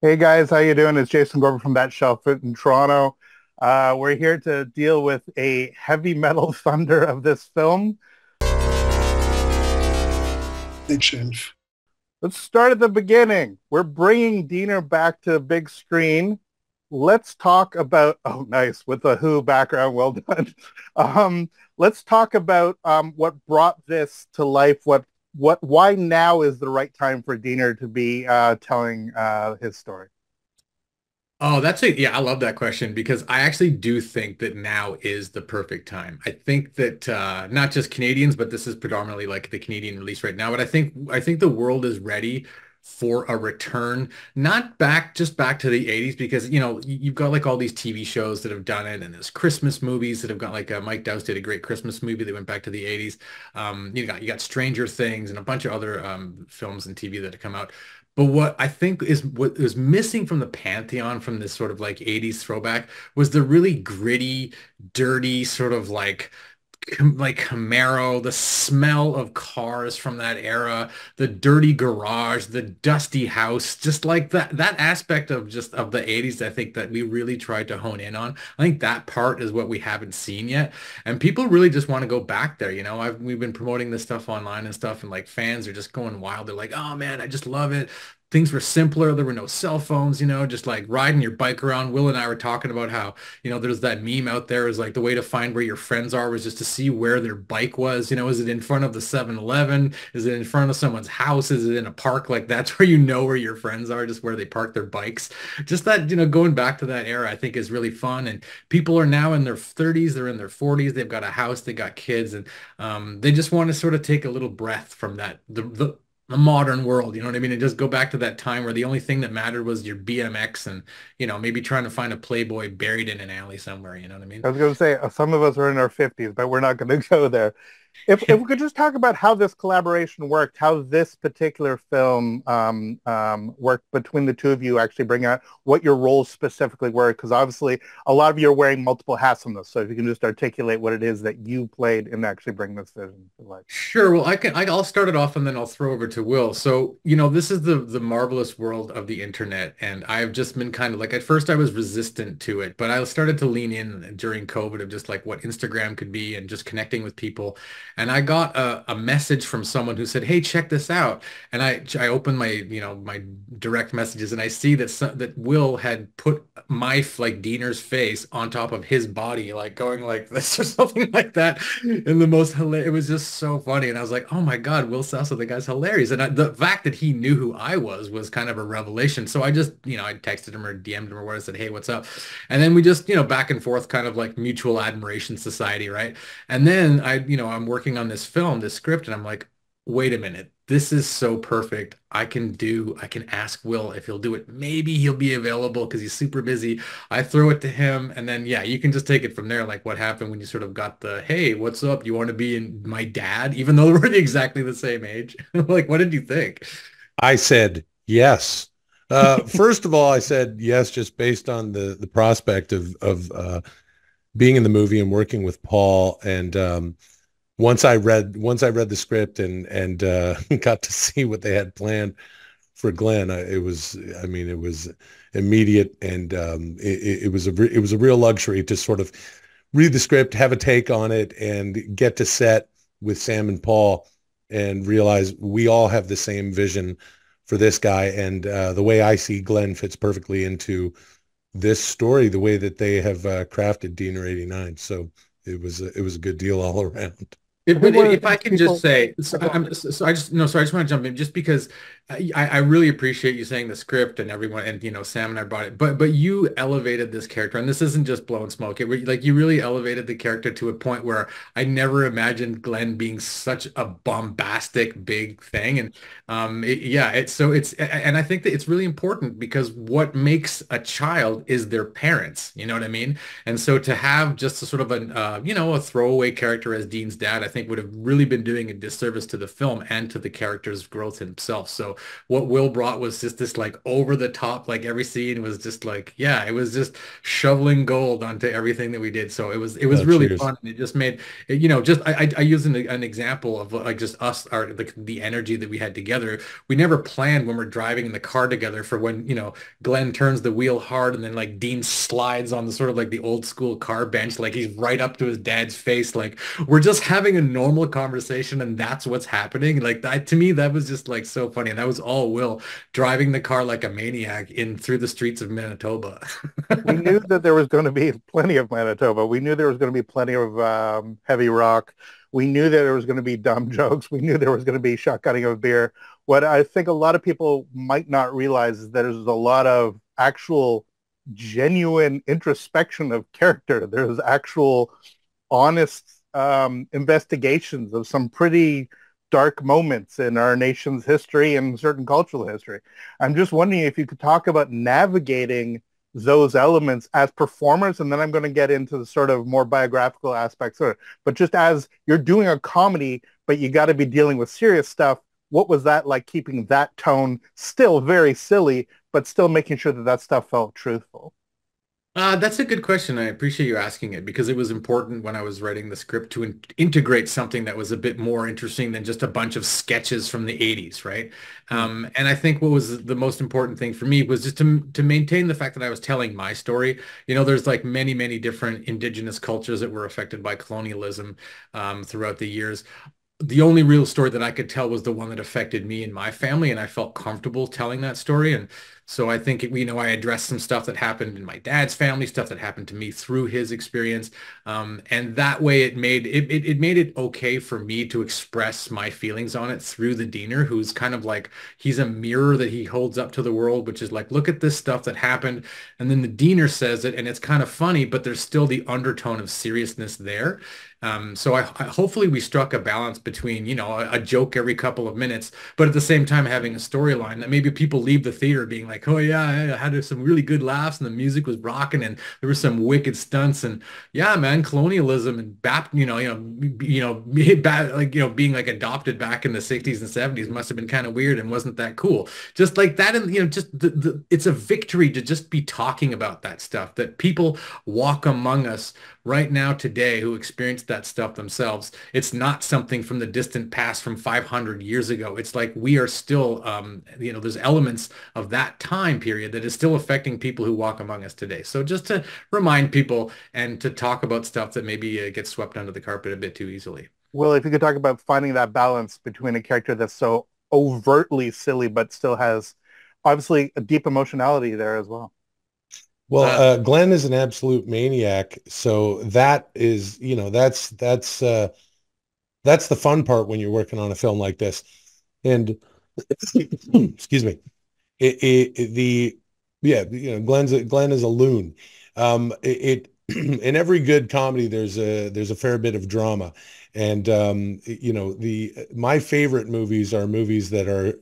Hey guys, how you doing? It's Jason Gorman from That Shelf in Toronto. We're here to deal with a heavy metal thunder of this film. Shelf. Let's start at the beginning. We're bringing Diener back to the big screen. Let's talk about, oh, nice, with the Who background, well done. Let's talk about what brought this to life. Why now is the right time for Diener to be telling his story? Oh, yeah, I love that question because I actually do think that now is the perfect time. I think that not just Canadians, but this is predominantly like the Canadian release right now, but I think the world is ready for a return, not back to the 80s because you've got like all these TV shows that have done it and there's Christmas movies that have got like Mike Dowse did a great Christmas movie that went back to the 80s. You got Stranger Things and a bunch of other films and TV that have come out. But what I think is what is missing from the pantheon from this sort of like 80s throwback was the really gritty, dirty sort of like Camaro, the smell of cars from that era, the dirty garage, the dusty house, just like that aspect of just of the 80s, I think that we really tried to hone in on. I think that part is what we haven't seen yet. And people really just want to go back there. We've been promoting this stuff online and stuff, and like fans are just going wild. They're like, oh man, I just love it. Things were simpler. There were no cell phones, just like riding your bike around. Will and I were talking about how there's that meme out there is like the way to find where your friends are was just to see where their bike was. Is it in front of the 7-Eleven? Is it in front of someone's house? Is it in a park? Like that's where you know where your friends are, just where they park their bikes. Just that, going back to that era, I think is really fun. And people are now in their 30s, they're in their 40s, they've got a house, they got kids, and they just want to sort of take a little breath from that, the modern world, you know what I mean? And just go back to that time where the only thing that mattered was your BMX and, maybe trying to find a Playboy buried in an alley somewhere, you know what I mean? I was going to say some of us are in our 50s, but we're not going to go there. If we could just talk about how this collaboration worked, how this particular film worked between the two of you, actually bring out what your roles specifically were, because obviously a lot of you are wearing multiple hats on this. So if you can just articulate what it is that you played and actually bring this vision to life. Sure. Well, I'll start it off and then I'll throw over to Will. So, this is the marvelous world of the internet. And I've just been kind of like, at first I was resistant to it, but I started to lean in during COVID of just like what Instagram could be and just connecting with people. And I got a message from someone who said, hey, check this out. And I opened my direct messages and I see that Will had put my like Diener's face on top of his body, like going like this or something like that. And the most hilarious, it was just so funny. And I was like, oh my God, Will Sasso, the guy's hilarious. And the fact that he knew who I was kind of a revelation. So I just, I texted him or DM'd him or what I said, hey, what's up? And then we just, back and forth kind of like mutual admiration society, right? And then I'm working on this film, this script, and I'm like, wait a minute, this is so perfect. I can ask Will if he'll do it. Maybe he'll be available because he's super busy. I throw it to him, and then yeah, you can just take it from there. Like what happened when you sort of got the, hey, what's up? You want to be in my dad, even though we're exactly the same age? Like, what did you think? I said yes. First of all, I said yes just based on the prospect of being in the movie and working with Paul. And once I read the script and got to see what they had planned for Glenn, it was immediate, and it was a real luxury to sort of read the script, have a take on it, and get to set with Sam and Paul and realize we all have the same vision for this guy. And the way I see Glenn fits perfectly into this story, the way that they have crafted Diener 89. So it was a good deal all around. I But think one of the if I things can just people, say, go on. so I just want to jump in just because I really appreciate you saying the script and everyone, and Sam and I brought it, but you elevated this character, and this isn't just blowing smoke. Like you really elevated the character to a point where I never imagined Glenn being such a bombastic big thing, and yeah, and I think that it's really important because what makes a child is their parents. You know what I mean? And so to have just a sort of a throwaway character as Dean's dad, I think would have really been doing a disservice to the film and to the character's growth himself. So So what Will brought was just this like over the top, like every scene was just like, yeah, it was just shoveling gold onto everything that we did. So it was Oh, really cheers. fun. It just made it, just I use an example of like just us, our the energy that we had together. We never planned when we're driving in the car together for when, Glenn turns the wheel hard and then like Dean slides on the sort of like the old school car bench, like he's right up to his dad's face. Like we're just having a normal conversation and that's what's happening. Like that to me, that was just like so funny. And that was all Will driving the car like a maniac in through the streets of Manitoba. We knew that there was going to be plenty of Manitoba. We knew there was going to be plenty of heavy rock. We knew that there was going to be dumb jokes. We knew there was going to be shotgunning of beer. What I think a lot of people might not realize is that there's a lot of actual genuine introspection of character. There's actual honest investigations of some pretty dark moments in our nation's history and certain cultural history. I'm just wondering if you could talk about navigating those elements as performers, and then I'm going to get into the sort of more biographical aspects of it. But just as you're doing a comedy, but you got to be dealing with serious stuff, what was that like, keeping that tone still very silly, but still making sure that that stuff felt truthful? That's a good question. I appreciate you asking it because it was important when I was writing the script to integrate something that was a bit more interesting than just a bunch of sketches from the 80s, right? And I think what was the most important thing for me was just to maintain the fact that I was telling my story. There's like many, many different indigenous cultures that were affected by colonialism throughout the years. The only real story that I could tell was the one that affected me and my family, and I felt comfortable telling that story. And so I think, I addressed some stuff that happened in my dad's family, stuff that happened to me through his experience. And that way it made it okay for me to express my feelings on it through the Diener, who's kind of like, he's a mirror that he holds up to the world, which is like, look at this stuff that happened. And then the Diener says it, and it's kind of funny, but there's still the undertone of seriousness there. So I hopefully we struck a balance between, a joke every couple of minutes, but at the same time having a storyline that maybe people leave the theater being like, oh yeah, I had some really good laughs and the music was rocking and there were some wicked stunts and yeah, man, colonialism and being like adopted back in the 60s and 70s must have been kind of weird and wasn't that cool. Just like that, and just it's a victory to just be talking about that stuff, that people walk among us right now today who experienced that stuff themselves. It's not something from the distant past from 500 years ago. It's like we are still, there's elements of that time period that is still affecting people who walk among us today. So just to remind people and to talk about stuff that maybe gets swept under the carpet a bit too easily. Well, if you could talk about finding that balance between a character that's so overtly silly, but still has obviously a deep emotionality there as well. Well, Glenn is an absolute maniac, so that is, that's the fun part when you're working on a film like this. And excuse me, the yeah, Glenn is a loon. In every good comedy, there's a fair bit of drama, and the my favorite movies are movies that are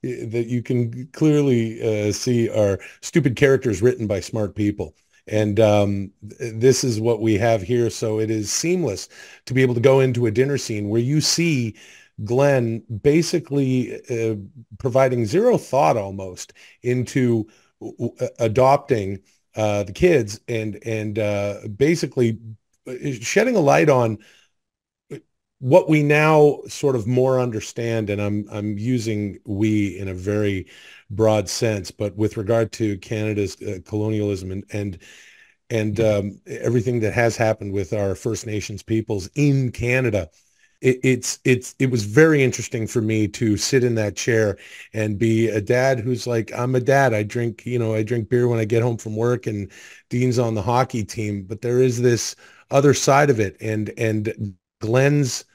that you can clearly see are stupid characters written by smart people. And this is what we have here. So it is seamless to be able to go into a dinner scene where you see Glenn basically providing zero thought almost into adopting the kids and basically shedding a light on what we now sort of more understand, and I'm using we in a very broad sense, but with regard to Canada's colonialism and everything that has happened with our First Nations peoples in Canada, it was very interesting for me to sit in that chair and be a dad who's like, I'm a dad. I drink beer when I get home from work, and Dean's on the hockey team, but there is this other side of it, and Glenn's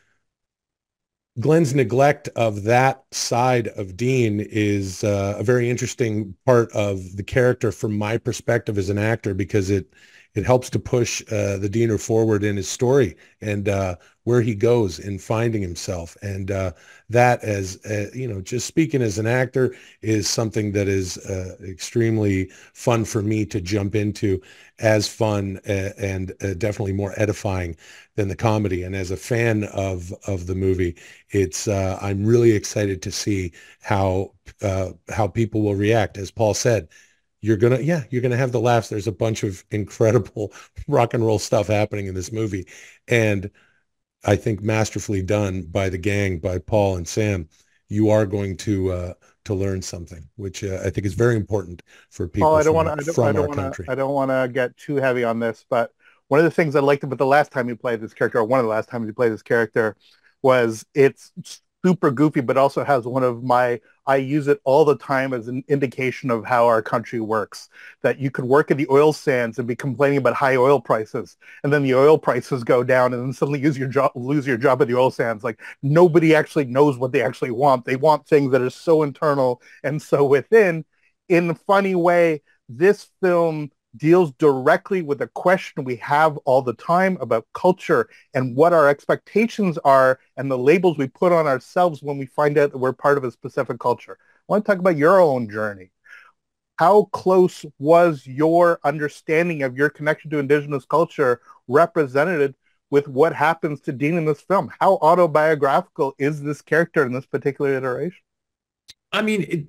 neglect of that side of Dean is a very interesting part of the character from my perspective as an actor, because it helps to push the Diener forward in his story and where he goes in finding himself. And that, as just speaking as an actor, is something that is extremely fun for me to jump into, as fun and definitely more edifying than the comedy. And as a fan of the movie, it's I'm really excited to see how people will react. As Paul said, you're gonna have the laughs. There's a bunch of incredible rock and roll stuff happening in this movie, and I think masterfully done by the gang, by Paul and Sam. You are going to learn something, which I think is very important for Paul, people from our country. I don't want to get too heavy on this, but one of the things I liked about the last time you played this character, or one of the last times you played this character, was it's super goofy, but also has one of my, I use it all the time as an indication of how our country works. That you could work in the oil sands and be complaining about high oil prices, and then the oil prices go down, and then suddenly lose your job at the oil sands. Like, nobody actually knows what they actually want. They want things that are so internal and so within. In a funny way, this film deals directly with a question we have all the time about culture and what our expectations are and the labels we put on ourselves when we find out that we're part of a specific culture. I want to talk about your own journey. How close was your understanding of your connection to Indigenous culture represented with what happens to Dean in this film? How autobiographical is this character in this particular iteration? I mean,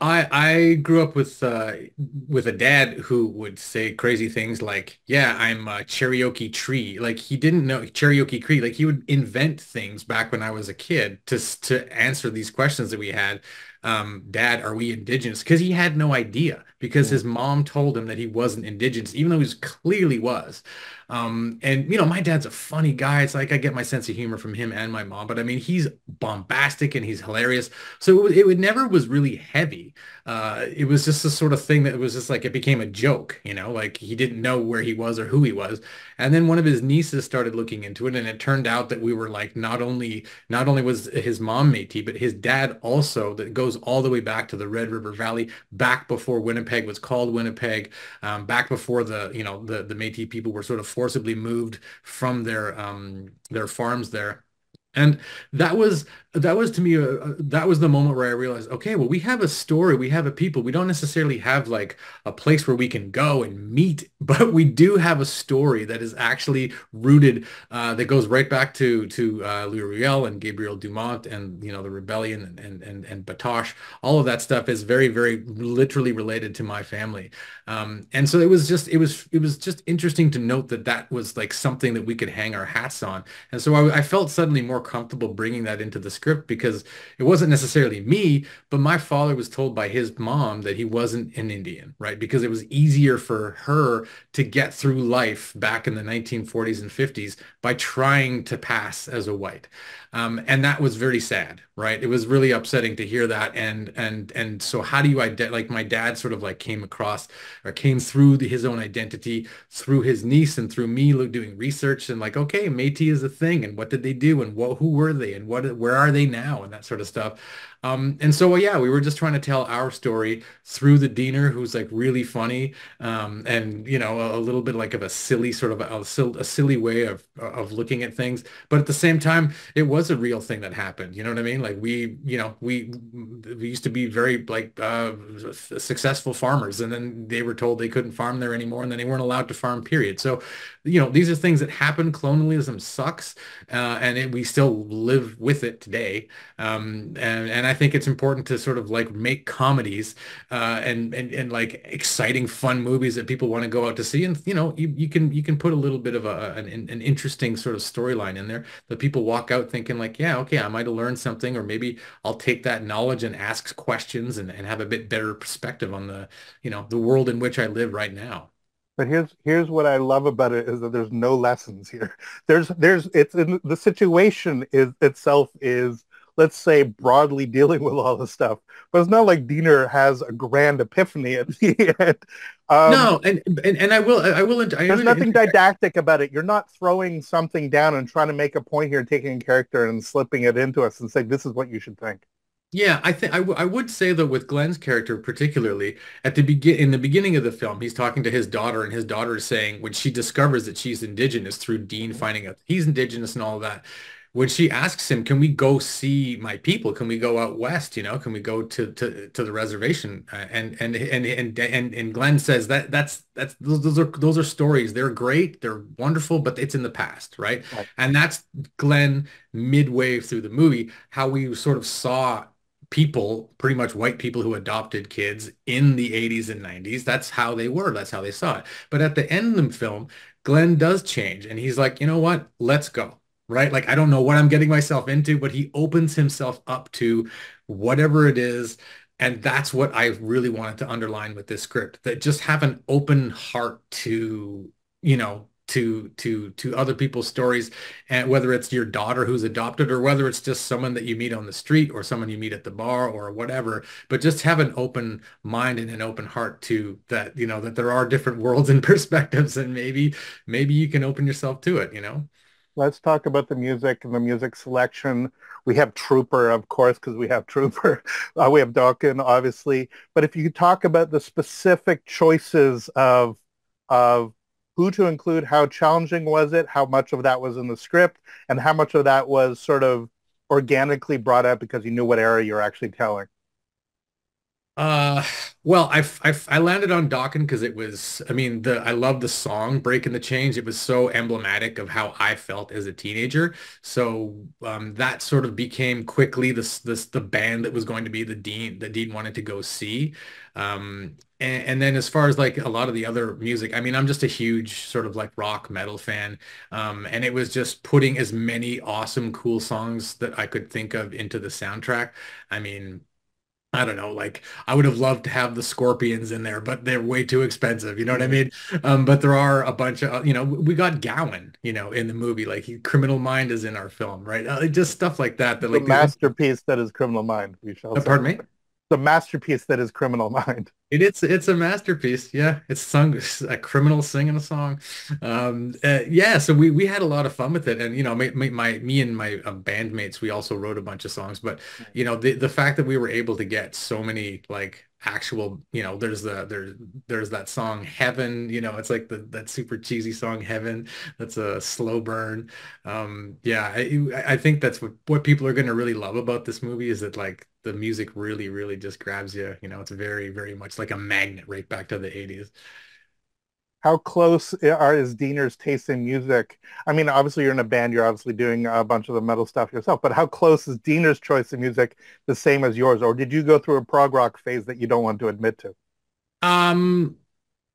I grew up with a dad who would say crazy things like, "Yeah, I'm a Cherokee tree." Like, he didn't know Cherokee Cree. Like, he would invent things back when I was a kid to answer these questions that we had. Dad, are we Indigenous? Because he had no idea, because his mom told him that he wasn't Indigenous, even though he clearly was. And my dad's a funny guy. It's like I get my sense of humor from him and my mom, but I mean, he's bombastic and he's hilarious. So it never was really heavy. It was just the sort of thing that was just like, it became a joke, like he didn't know where he was or who he was. And then one of his nieces started looking into it, and it turned out that we were like, not only was his mom Métis, but his dad also, that goes all the way back to the Red River Valley, back before Winnipeg was called Winnipeg, back before the Métis people were sort of forcibly moved from their farms there. And that was to me, that was the moment where I realized, okay, well, we have a story, we have a people. We don't necessarily have like a place where we can go and meet, but we do have a story that is actually rooted, that goes right back to Louis Riel and Gabriel Dumont, and the rebellion and Batoche. All of that stuff is very, very literally related to my family. And so it was just interesting to note that that was like something that we could hang our hats on. And so I felt suddenly more comfortable bringing that into the script, because it wasn't necessarily me, but my father was told by his mom that he wasn't an Indian, right? Because it was easier for her to get through life back in the 1940s and 50s by trying to pass as a white. And that was very sad, right? It was really upsetting to hear that. And so how do you like, my dad sort of like came across, or came through his own identity through his niece and through me doing research, and like, okay, Métis is a thing, and what did they do, and who were they, and where are they now, and that sort of stuff. And so, yeah, we were just trying to tell our story through the Diener, who's like really funny, and a little bit like of a silly sort of a silly way of looking at things, but at the same time, it was a real thing that happened. You know what I mean? Like, we used to be very like successful farmers, and then they were told they couldn't farm there anymore, and then they weren't allowed to farm, period. So, these are things that happen. Colonialism sucks, and we still live with it today. And I think it's important to sort of like make comedies and like exciting, fun movies that people want to go out to see. And you can put a little bit of an interesting sort of storyline in there that people walk out thinking like, yeah, okay, I might have learned something, or maybe I'll take that knowledge and ask questions and have a bit better perspective on the world in which I live right now. But here's what I love about it, is that there's no lessons here. It's the situation itself is, let's say, broadly dealing with all this stuff, but it's not like Diener has a grand epiphany at the end. No, and there's nothing didactic about it. You're not throwing something down and trying to make a point here, taking a character and slipping it into us and say, this is what you should think. Yeah, I think I would say that with Glenn's character particularly at the in the beginning of the film, he's talking to his daughter, and his daughter is saying when she discovers that she's indigenous through Dean Mhm. finding out that he's indigenous and all of that. When she asks him, "Can we go see my people? Can we go out west? You know, can we go to the reservation?" And Glenn says that's those are stories. They're great, they're wonderful, but it's in the past, right? Right. And that's Glenn midway through the movie, how we sort of saw people, pretty much white people who adopted kids in the 80s and 90s. That's how they were. That's how they saw it. But at the end of the film, Glenn does change and he's like, you know what? Let's go. Right? Like, I don't know what I'm getting myself into, but he opens himself up to whatever it is. And that's what I really wanted to underline with this script, that just have an open heart to, to other people's stories, and whether it's your daughter who's adopted or whether it's just someone that you meet on the street or someone you meet at the bar or whatever, but just have an open mind and an open heart to that, that there are different worlds and perspectives, and maybe you can open yourself to it. Let's talk about the music and the music selection. We have Trooper, of course, because we have Trooper. We have Dawkins, obviously. But if you could talk about the specific choices of who to include, how challenging was it, how much of that was in the script, and how much of that was sort of organically brought up because you knew what era you're actually telling. Uh, well, I landed on Dokken because it was, I mean, I love the song Breaking the Change. It was so emblematic of how I felt as a teenager. So that sort of became quickly the band that was going to be the Dean wanted to go see. And then as far as like a lot of the other music, I mean, I'm just a huge sort of like rock metal fan. And it was just putting as many awesome, cool songs that I could think of into the soundtrack. I mean, I don't know, like I would have loved to have the Scorpions in there, but they're way too expensive. You know what I Mhm. mean? But there are a bunch of, we got Gowan, in the movie, like Criminal Mind is in our film, right? Just stuff like that, that The like these, masterpiece that is Criminal Mind, we shall say. pardon me? The masterpiece that is Criminal Mind. It's a masterpiece. Yeah, it's sung a criminal singing a song. Yeah, so we had a lot of fun with it, and me and my bandmates, we also wrote a bunch of songs. But the fact that we were able to get so many like actual, there's that song Heaven. It's like that super cheesy song Heaven. That's a slow burn. Yeah, I think that's what people are going to really love about this movie, is that like the music really, really just grabs you. It's very, very much like a magnet right back to the 80s. How close is Diener's taste in music? I mean, obviously you're in a band, you're obviously doing a bunch of the metal stuff yourself, but how close is Diener's choice of music the same as yours? Or did you go through a prog rock phase that you don't want to admit to? Um,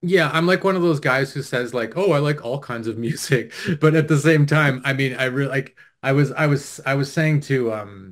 Yeah, I'm like one of those guys who says like, "Oh, I like all kinds of music," but at the same time, I mean, I really like. I was saying to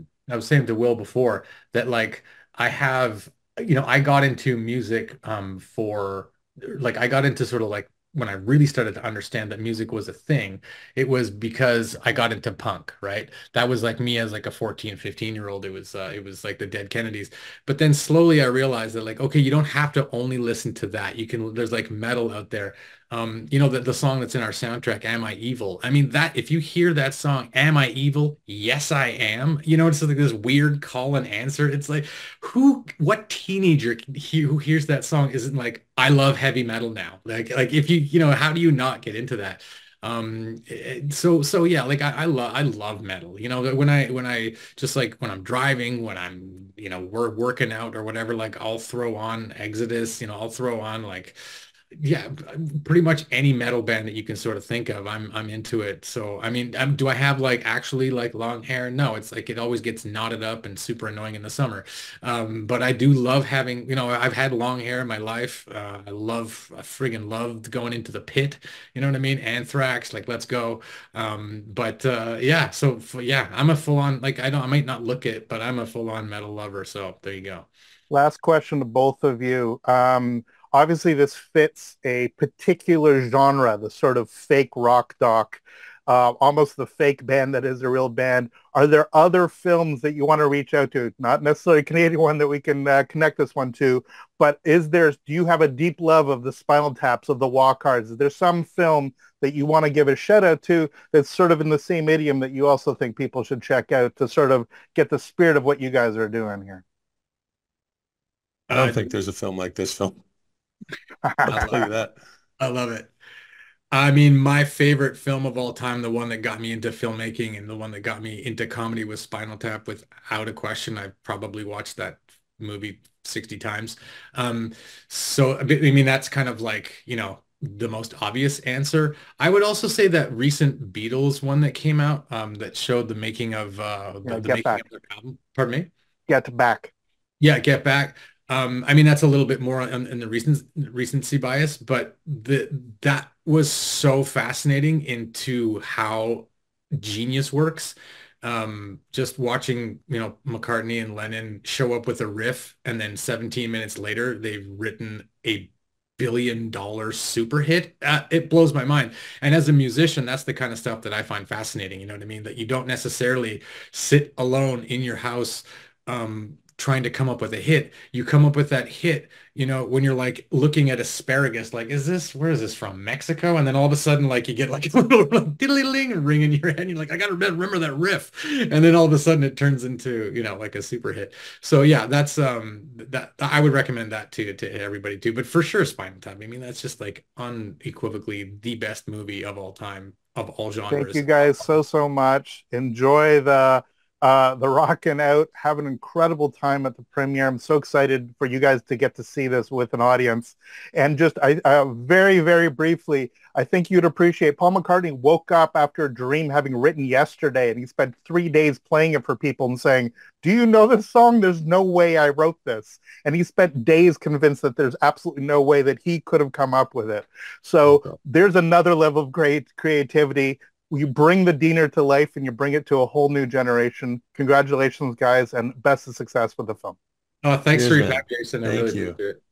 Will before that like I have, I got into music for like I got into sort of like when I really started to understand that music was a thing, it was because I got into punk, right? That was like me as like a 14, 15-year-old. It was like the Dead Kennedys. But then slowly I realized that like, okay, you don't have to only listen to that. There's like metal out there. The song that's in our soundtrack, Am I Evil? I mean, that if you hear that song, Am I Evil? Yes, I am. It's like this weird call and answer. It's like, what teenager who hears that song isn't like, I love heavy metal now? Like if how do you not get into that? So yeah, like I love metal. When I just like when I'm driving, when I'm we're working out or whatever, like I'll throw on Exodus, I'll throw on like yeah, pretty much any metal band that you can sort of think of, I'm into it. So I mean, do I have like actually like long hair? No, it's like it always gets knotted up and super annoying in the summer. But I do love having, I've had long hair in my life. I friggin' loved going into the pit. You know what I mean? Anthrax, like let's go. But yeah, so yeah, I'm a full on like I might not look it, but I'm a full on metal lover. So there you go. Last question to both of you. Obviously, this fits a particular genre, the sort of fake rock doc. almost the fake band that is a real band. Are there other films that you want to reach out to? Not necessarily a Canadian one that we can connect this one to, but do you have a deep love of the Spinal Taps, of the Walk Hards? Is there some film that you want to give a shout out to that's sort of in the same idiom that you also think people should check out to sort of get the spirit of what you guys are doing here? I don't think there's a film like this film. I'll tell you that. I love it. I mean, my favorite film of all time, the one that got me into filmmaking and the one that got me into comedy was Spinal Tap, without a question. I've probably watched that movie 60 times. So, I mean, that's kind of like, the most obvious answer. I would also say that recent Beatles one that came out that showed the making of the Get making Back. of their album. Pardon me? Get Back. Yeah, Get Back. I mean, that's a little bit more in the recency bias, but that was so fascinating into how genius works. Just watching, McCartney and Lennon show up with a riff, and then 17 minutes later, they've written a billion-dollar super hit. It blows my mind. And as a musician, that's the kind of stuff that I find fascinating. You know what I mean? That you don't necessarily sit alone in your house trying to come up with a hit. You come up with that hit, when you're like looking at asparagus, like, where is this from? Mexico? And then all of a sudden, like, you get like a little diddly-ling ring in your head. And you're like, I gotta remember that riff. And then all of a sudden it turns into, like a super hit. So yeah, that's that I would recommend that to everybody too. But for sure, Spinal Tap. I mean, that's just like unequivocally the best movie of all time, of all genres. Thank you guys so much. Enjoy the rocking out. Have an incredible time at the premiere. I'm so excited for you guys to get to see this with an audience. And just very, very briefly, I think you'd appreciate Paul McCartney woke up after a dream having written yesterday, and he spent 3 days playing it for people and saying, do you know this song? There's no way I wrote this. And he spent days convinced that there's absolutely no way that he could have come up with it. So there's another level of great creativity. You bring the DEANER to life and you bring it to a whole new generation. Congratulations, guys, and best of success with the film. Oh, thanks Cheers, for your man. time, Jason. I Thank really you. appreciate it.